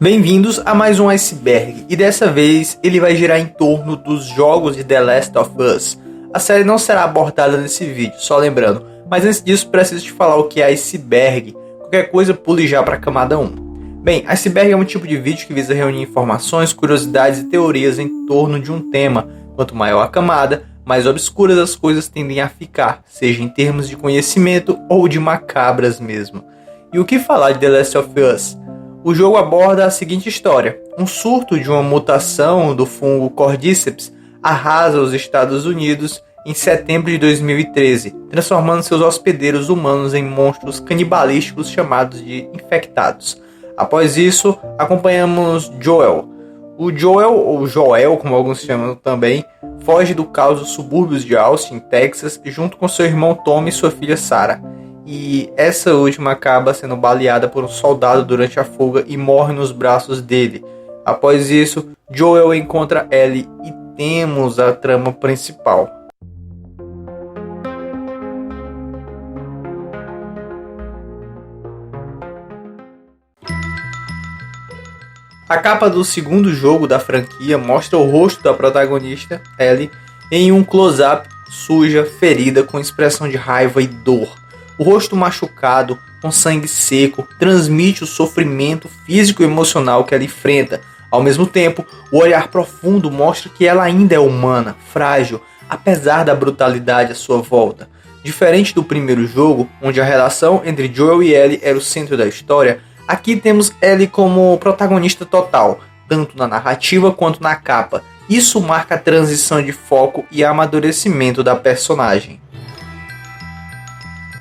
Bem-vindos a mais um Iceberg, e dessa vez ele vai girar em torno dos jogos de The Last of Us. A série não será abordada nesse vídeo, só lembrando, mas antes disso preciso te falar o que é Iceberg. Qualquer coisa pule já para a camada 1. Bem, Iceberg é um tipo de vídeo que visa reunir informações, curiosidades e teorias em torno de um tema. Quanto maior a camada, mais obscuras as coisas tendem a ficar, seja em termos de conhecimento ou de macabras mesmo. E o que falar de The Last of Us? O jogo aborda a seguinte história: um surto de uma mutação do fungo Cordyceps arrasa os Estados Unidos em setembro de 2013, transformando seus hospedeiros humanos em monstros canibalísticos chamados de infectados. Após isso, acompanhamos Joel. O Joel, ou Joel, como alguns chamam também, foge do caos dos subúrbios de Austin, Texas, junto com seu irmão Tom e sua filha Sarah. E essa última acaba sendo baleada por um soldado durante a fuga e morre nos braços dele. Após isso, Joel encontra Ellie e temos a trama principal. A capa do segundo jogo da franquia mostra o rosto da protagonista, Ellie, em um close-up suja, ferida, com expressão de raiva e dor. O rosto machucado, com sangue seco, transmite o sofrimento físico e emocional que ela enfrenta. Ao mesmo tempo, o olhar profundo mostra que ela ainda é humana, frágil, apesar da brutalidade à sua volta. Diferente do primeiro jogo, onde a relação entre Joel e Ellie era o centro da história, aqui temos Ellie como protagonista total, tanto na narrativa quanto na capa. Isso marca a transição de foco e amadurecimento da personagem.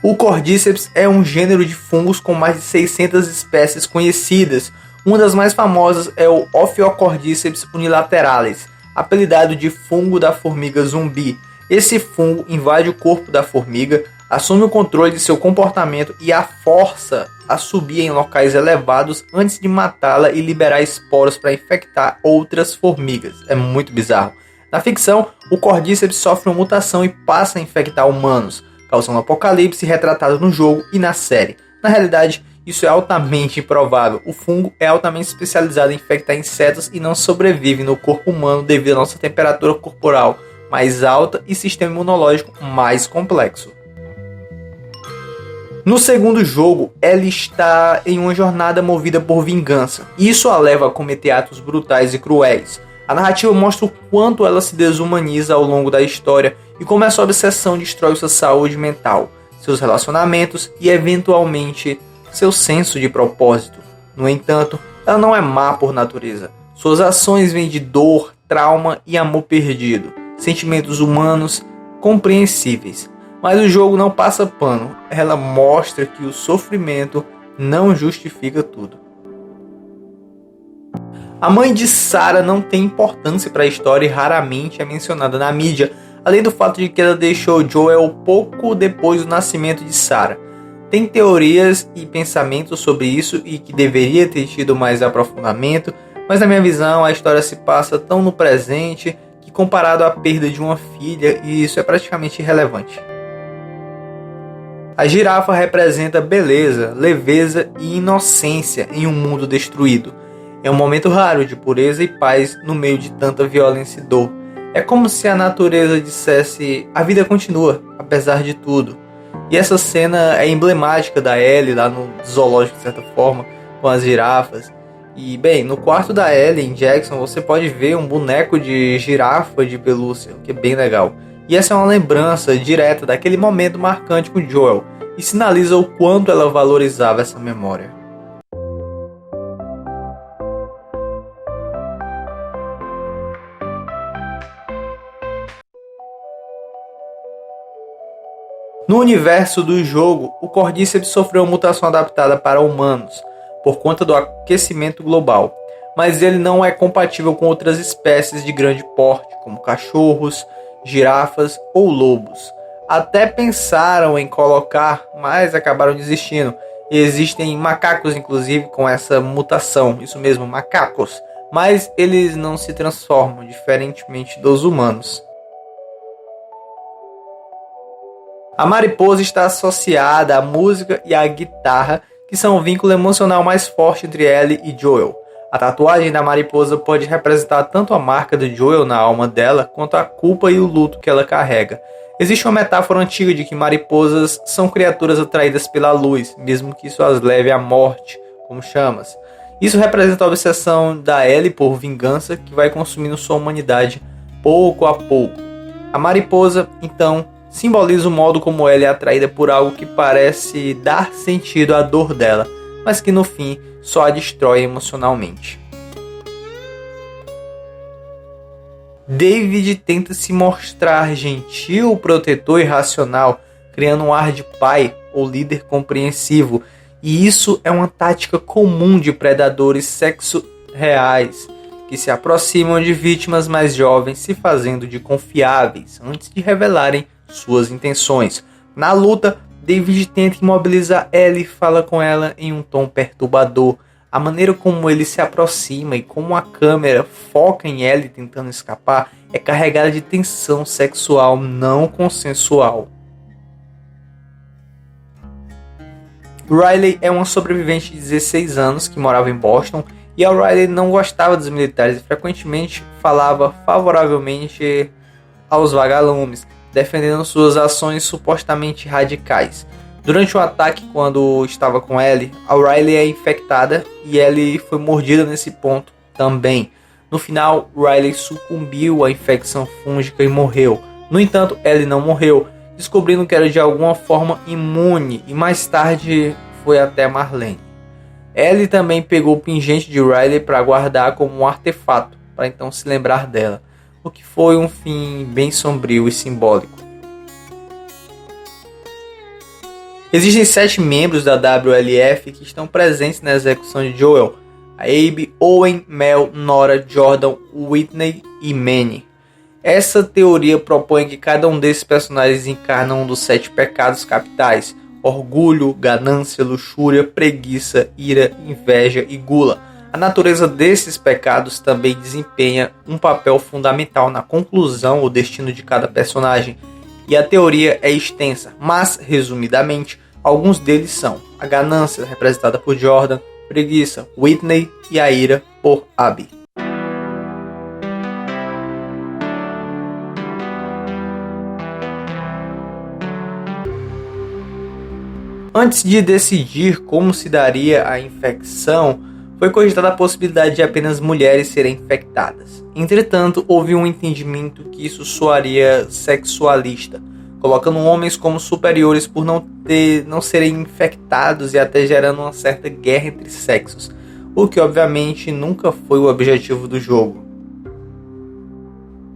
O Cordyceps é um gênero de fungos com mais de 600 espécies conhecidas. Uma das mais famosas é o Ophiocordyceps unilateralis, apelidado de fungo da formiga zumbi. Esse fungo invade o corpo da formiga, assume o controle de seu comportamento e a força a subir em locais elevados antes de matá-la e liberar esporos para infectar outras formigas. É muito bizarro. Na ficção, o Cordyceps sofre uma mutação e passa a infectar humanos, causando apocalipse retratado no jogo e na série. Na realidade, isso é altamente improvável. O fungo é altamente especializado em infectar insetos e não sobrevive no corpo humano devido à nossa temperatura corporal mais alta e sistema imunológico mais complexo. No segundo jogo, Ellie está em uma jornada movida por vingança. Isso a leva a cometer atos brutais e cruéis. A narrativa mostra o quanto ela se desumaniza ao longo da história e como essa obsessão destrói sua saúde mental, seus relacionamentos e, eventualmente, seu senso de propósito. No entanto, ela não é má por natureza. Suas ações vêm de dor, trauma e amor perdido, sentimentos humanos compreensíveis. Mas o jogo não passa pano, ela mostra que o sofrimento não justifica tudo. A mãe de Sarah não tem importância para a história e raramente é mencionada na mídia, além do fato de que ela deixou Joel pouco depois do nascimento de Sarah. Tem teorias e pensamentos sobre isso e que deveria ter tido mais aprofundamento, mas na minha visão a história se passa tão no presente que, comparado à perda de uma filha, isso é praticamente irrelevante. A girafa representa beleza, leveza e inocência em um mundo destruído. É um momento raro de pureza e paz no meio de tanta violência e dor. É como se a natureza dissesse: a vida continua, apesar de tudo. E essa cena é emblemática da Ellie lá no zoológico, de certa forma, com as girafas. E, bem, no quarto da Ellie, em Jackson, você pode ver um boneco de girafa de pelúcia, o que é bem legal. E essa é uma lembrança direta daquele momento marcante com Joel, e sinaliza o quanto ela valorizava essa memória. No universo do jogo, o Cordyceps sofreu uma mutação adaptada para humanos, por conta do aquecimento global, mas ele não é compatível com outras espécies de grande porte, como cachorros, girafas ou lobos. Até pensaram em colocar, mas acabaram desistindo. E existem macacos, inclusive, com essa mutação, isso mesmo, macacos, mas eles não se transformam, diferentemente dos humanos. A mariposa está associada à música e à guitarra, que são o vínculo emocional mais forte entre Ellie e Joel. A tatuagem da mariposa pode representar tanto a marca de Joel na alma dela, quanto a culpa e o luto que ela carrega. Existe uma metáfora antiga de que mariposas são criaturas atraídas pela luz, mesmo que isso as leve à morte, como chamas. Isso representa a obsessão da Ellie por vingança, que vai consumindo sua humanidade pouco a pouco. A mariposa, então, simboliza o modo como Ellie é atraída por algo que parece dar sentido à dor dela, mas que no fim só a destrói emocionalmente. David tenta se mostrar gentil, protetor e racional, criando um ar de pai ou líder compreensivo, e isso é uma tática comum de predadores sexo-reais, que se aproximam de vítimas mais jovens se fazendo de confiáveis antes de revelarem suas intenções. Na luta, David tenta imobilizar Ellie e fala com ela em um tom perturbador. A maneira como ele se aproxima e como a câmera foca em Ellie tentando escapar é carregada de tensão sexual não consensual. Riley é uma sobrevivente de 16 anos que morava em Boston, e a Riley não gostava dos militares e frequentemente falava favoravelmente aos vagalumes, defendendo suas ações supostamente radicais. Durante o ataque, quando estava com Ellie, a Riley é infectada e Ellie foi mordida nesse ponto também. No final, Riley sucumbiu à infecção fúngica e morreu. No entanto, Ellie não morreu, descobrindo que era de alguma forma imune, e mais tarde foi até Marlene. Ellie também pegou o pingente de Riley para guardar como um artefato, para então se lembrar dela, o que foi um fim bem sombrio e simbólico. Existem 7 membros da WLF que estão presentes na execução de Joel: a Abe, Owen, Mel, Nora, Jordan, Whitney e Manny. Essa teoria propõe que cada um desses personagens encarna um dos 7 pecados capitais: orgulho, ganância, luxúria, preguiça, ira, inveja e gula. A natureza desses pecados também desempenha um papel fundamental na conclusão ou destino de cada personagem, e a teoria é extensa, mas, resumidamente, alguns deles são a ganância, representada por Jordan, preguiça, Whitney, e a ira, por Abby. Antes de decidir como se daria a infecção, foi cogitada a possibilidade de apenas mulheres serem infectadas. Entretanto, houve um entendimento que isso soaria sexualista, colocando homens como superiores por não serem infectados e até gerando uma certa guerra entre sexos, o que obviamente nunca foi o objetivo do jogo.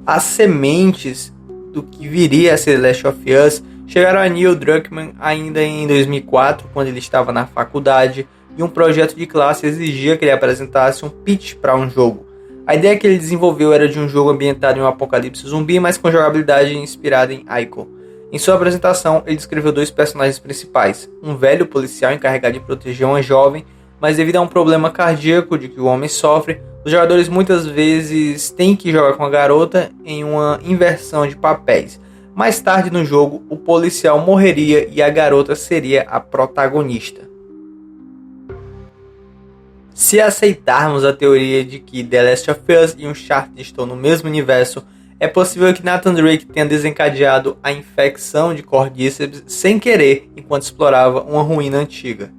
As sementes do que viria a ser The Last of Us chegaram a Neil Druckmann ainda em 2004, quando ele estava na faculdade, e um projeto de classe exigia que ele apresentasse um pitch para um jogo. A ideia que ele desenvolveu era de um jogo ambientado em um apocalipse zumbi, mas com jogabilidade inspirada em Ico. Em sua apresentação, ele descreveu 2 personagens principais: um velho policial encarregado de proteger uma jovem, mas devido a um problema cardíaco de que o homem sofre, os jogadores muitas vezes têm que jogar com a garota em uma inversão de papéis. Mais tarde no jogo, o policial morreria e a garota seria a protagonista. Se aceitarmos a teoria de que The Last of Us e Uncharted estão no mesmo universo, é possível que Nathan Drake tenha desencadeado a infecção de Cordyceps sem querer enquanto explorava uma ruína antiga.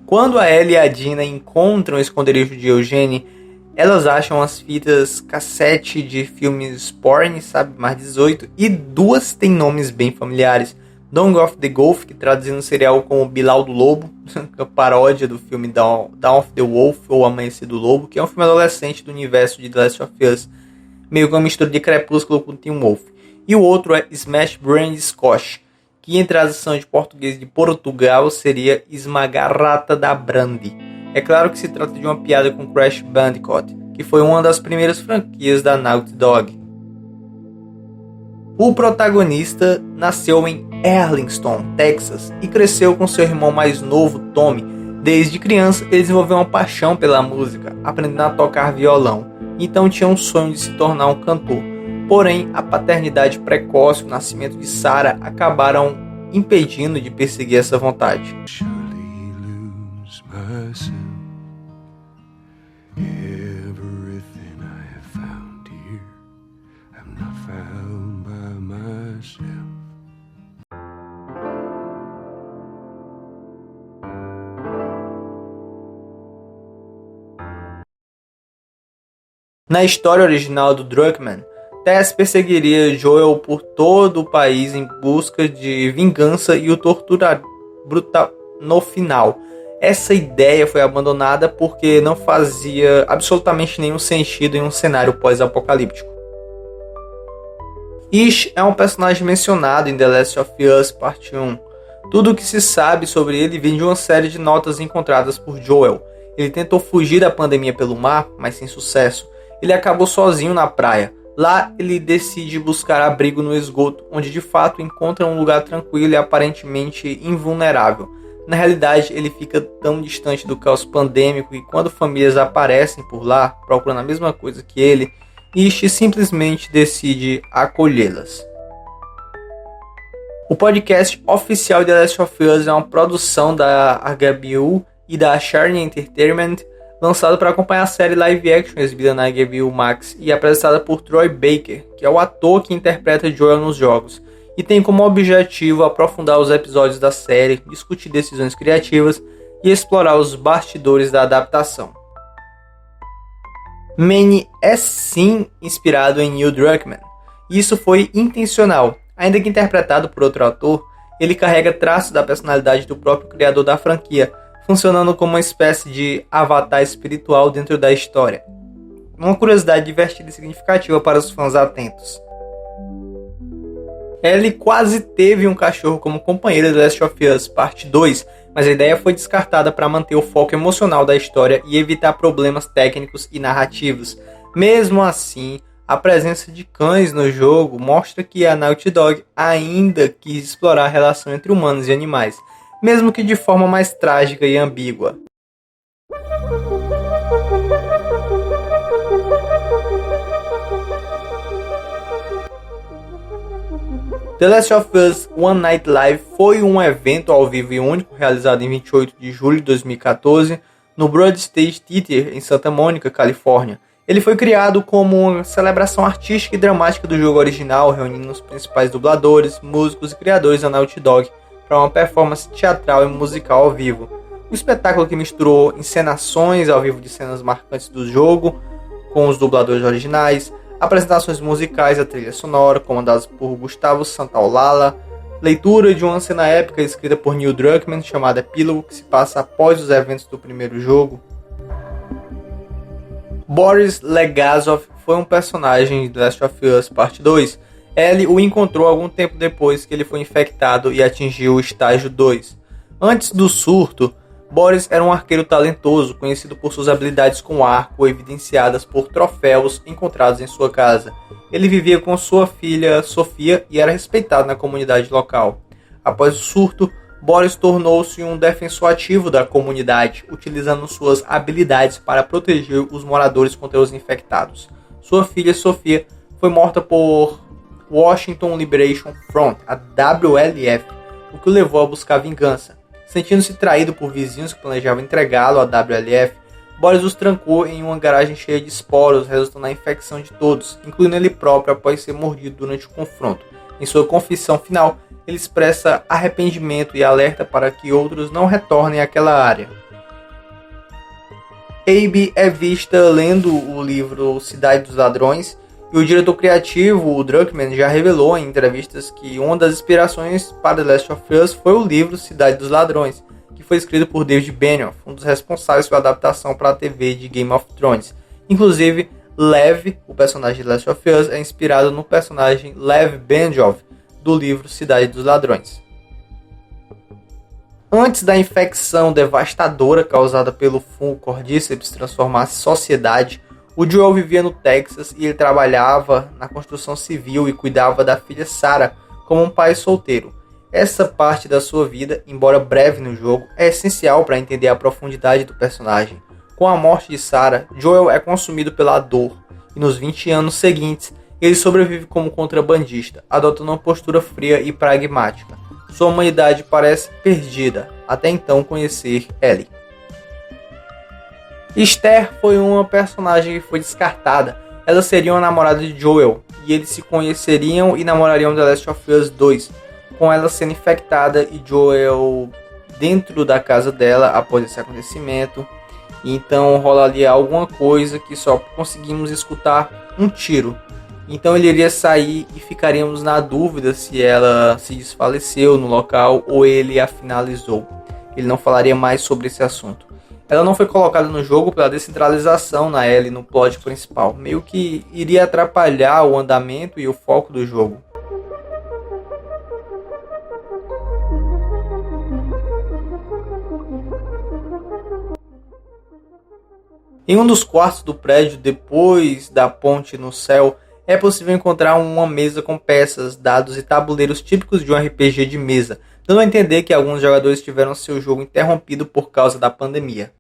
Quando a Ellie e a Dina encontram o esconderijo de Eugene, elas acham as fitas cassete de filmes porn, sabe, mais 18, e 2 têm nomes bem familiares: Dawn of the Wolf, que traduzindo seria algo como Bilal do Lobo, a paródia do filme Dawn of the Wolf, ou Amanhecer do Lobo, que é um filme adolescente do universo de The Last of Us, meio que uma mistura de Crepúsculo com Teen Wolf. E o outro é Smash Brand Squash, que em tradução de português de Portugal seria Esmagar Rata da Brandy. É claro que se trata de uma piada com Crash Bandicoot, que foi uma das primeiras franquias da Naughty Dog. O protagonista nasceu em Arlington, Texas, e cresceu com seu irmão mais novo, Tommy. Desde criança, ele desenvolveu uma paixão pela música, aprendendo a tocar violão. Então tinha um sonho de se tornar um cantor. Porém, a paternidade precoce e o nascimento de Sarah acabaram impedindo de perseguir essa vontade. Na história original do Druckmann, Tess perseguiria Joel por todo o país em busca de vingança e o torturar brutal no final. Essa ideia foi abandonada porque não fazia absolutamente nenhum sentido em um cenário pós-apocalíptico. Ish é um personagem mencionado em The Last of Us Parte 1. Tudo o que se sabe sobre ele vem de uma série de notas encontradas por Joel. Ele tentou fugir da pandemia pelo mar, mas sem sucesso. Ele acabou sozinho na praia. Lá ele decide buscar abrigo no esgoto, onde de fato encontra um lugar tranquilo e aparentemente invulnerável. Na realidade, ele fica tão distante do caos pandêmico que quando famílias aparecem por lá, procurando a mesma coisa que ele, Ish simplesmente decide acolhê-las. O podcast oficial de The Last of Us é uma produção da HBO e da Share Entertainment, lançado para acompanhar a série live action exibida na HBO Max e apresentada por Troy Baker, que é o ator que interpreta Joel nos jogos, e tem como objetivo aprofundar os episódios da série, discutir decisões criativas e explorar os bastidores da adaptação. Manny é sim inspirado em Neil Druckmann, e isso foi intencional. Ainda que interpretado por outro ator, ele carrega traços da personalidade do próprio criador da franquia, funcionando como uma espécie de avatar espiritual dentro da história. Uma curiosidade divertida e significativa para os fãs atentos. Ellie quase teve um cachorro como companheiro de The Last of Us Parte 2, mas a ideia foi descartada para manter o foco emocional da história e evitar problemas técnicos e narrativos. Mesmo assim, a presença de cães no jogo mostra que a Naughty Dog ainda quis explorar a relação entre humanos e animais, mesmo que de forma mais trágica e ambígua. The Last of Us One Night Live foi um evento ao vivo e único realizado em 28 de julho de 2014 no Broad Stage Theater em Santa Mônica, Califórnia. Ele foi criado como uma celebração artística e dramática do jogo original, reunindo os principais dubladores, músicos e criadores da Naughty Dog para uma performance teatral e musical ao vivo. Um espetáculo que misturou encenações ao vivo de cenas marcantes do jogo com os dubladores originais, apresentações musicais da trilha sonora, comandadas por Gustavo Santaolalla, leitura de uma cena épica escrita por Neil Druckmann chamada Epílogo, que se passa após os eventos do primeiro jogo. Boris Legazov foi um personagem de The Last of Us Parte 2. Ellie o encontrou algum tempo depois que ele foi infectado e atingiu o estágio 2. Antes do surto, Boris era um arqueiro talentoso, conhecido por suas habilidades com arco, evidenciadas por troféus encontrados em sua casa. Ele vivia com sua filha Sofia e era respeitado na comunidade local. Após o surto, Boris tornou-se um defensor ativo da comunidade, utilizando suas habilidades para proteger os moradores contra os infectados. Sua filha Sofia foi morta por Washington Liberation Front, a WLF, o que o levou a buscar vingança. Sentindo-se traído por vizinhos que planejavam entregá-lo à WLF, Boris os trancou em uma garagem cheia de esporos, resultando na infecção de todos, incluindo ele próprio após ser mordido durante o confronto. Em sua confissão final, ele expressa arrependimento e alerta para que outros não retornem àquela área. Abby é vista lendo o livro Cidade dos Ladrões, e o diretor criativo, o Druckmann, já revelou em entrevistas que uma das inspirações para The Last of Us foi o livro Cidade dos Ladrões, que foi escrito por David Benioff, um dos responsáveis pela adaptação para a TV de Game of Thrones. Inclusive, Lev, o personagem de The Last of Us, é inspirado no personagem Lev Benioff do livro Cidade dos Ladrões. Antes da infecção devastadora causada pelo fungo Cordyceps transformar a sociedade, o Joel vivia no Texas e ele trabalhava na construção civil e cuidava da filha Sarah como um pai solteiro. Essa parte da sua vida, embora breve no jogo, é essencial para entender a profundidade do personagem. Com a morte de Sarah, Joel é consumido pela dor e nos 20 anos seguintes ele sobrevive como contrabandista, adotando uma postura fria e pragmática. Sua humanidade parece perdida, até então conhecer Ellie. Esther foi uma personagem que foi descartada. Ela seria uma namorada de Joel, e eles se conheceriam e namorariam The Last of Us 2, com ela sendo infectada e Joel dentro da casa dela após esse acontecimento. Então rola ali alguma coisa que só conseguimos escutar um tiro. Então ele iria sair e ficaríamos na dúvida se ela se desfaleceu no local ou ele a finalizou. Ele não falaria mais sobre esse assunto. Ela não foi colocada no jogo pela descentralização na Ellie no plot principal, meio que iria atrapalhar o andamento e o foco do jogo. Em um dos quartos do prédio, depois da ponte no céu, é possível encontrar uma mesa com peças, dados e tabuleiros típicos de um RPG de mesa, dando a entender que alguns jogadores tiveram seu jogo interrompido por causa da pandemia.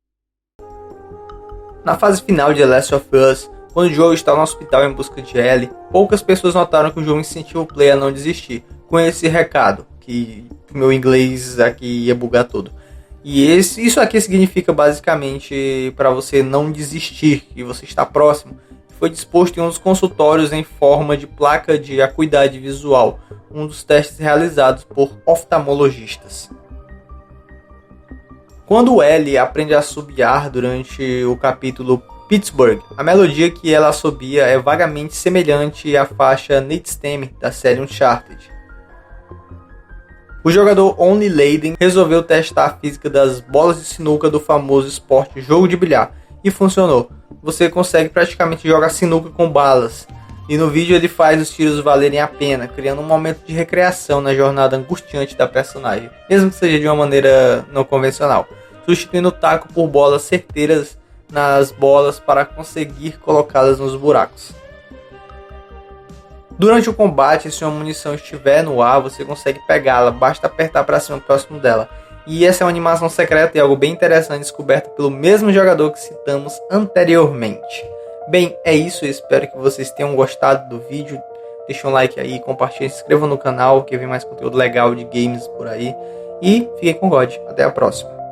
Na fase final de The Last of Us, quando o Joel está no hospital em busca de Ellie, poucas pessoas notaram que o jogo incentiva o player a não desistir, com esse recado, que meu inglês aqui ia bugar todo. E isso aqui significa basicamente para você não desistir, que você está próximo. Foi disposto em um dos consultórios em forma de placa de acuidade visual, um dos testes realizados por oftalmologistas. Quando Ellie aprende a assobiar durante o capítulo Pittsburgh, a melodia que ela assobia é vagamente semelhante à faixa Nightstemme da série Uncharted. O jogador Only Leiden resolveu testar a física das bolas de sinuca do famoso esporte jogo de bilhar, e funcionou. Você consegue praticamente jogar sinuca com balas, e no vídeo ele faz os tiros valerem a pena, criando um momento de recreação na jornada angustiante da personagem, mesmo que seja de uma maneira não convencional, substituindo o taco por bolas certeiras nas bolas para conseguir colocá-las nos buracos. Durante o combate, se uma munição estiver no ar, você consegue pegá-la, basta apertar para cima próximo dela. E essa é uma animação secreta e algo bem interessante descoberta pelo mesmo jogador que citamos anteriormente. Bem, é isso, eu espero que vocês tenham gostado do vídeo. Deixa um like aí, compartilhe, se inscreva no canal que vem mais conteúdo legal de games por aí. E fiquem com God, até a próxima.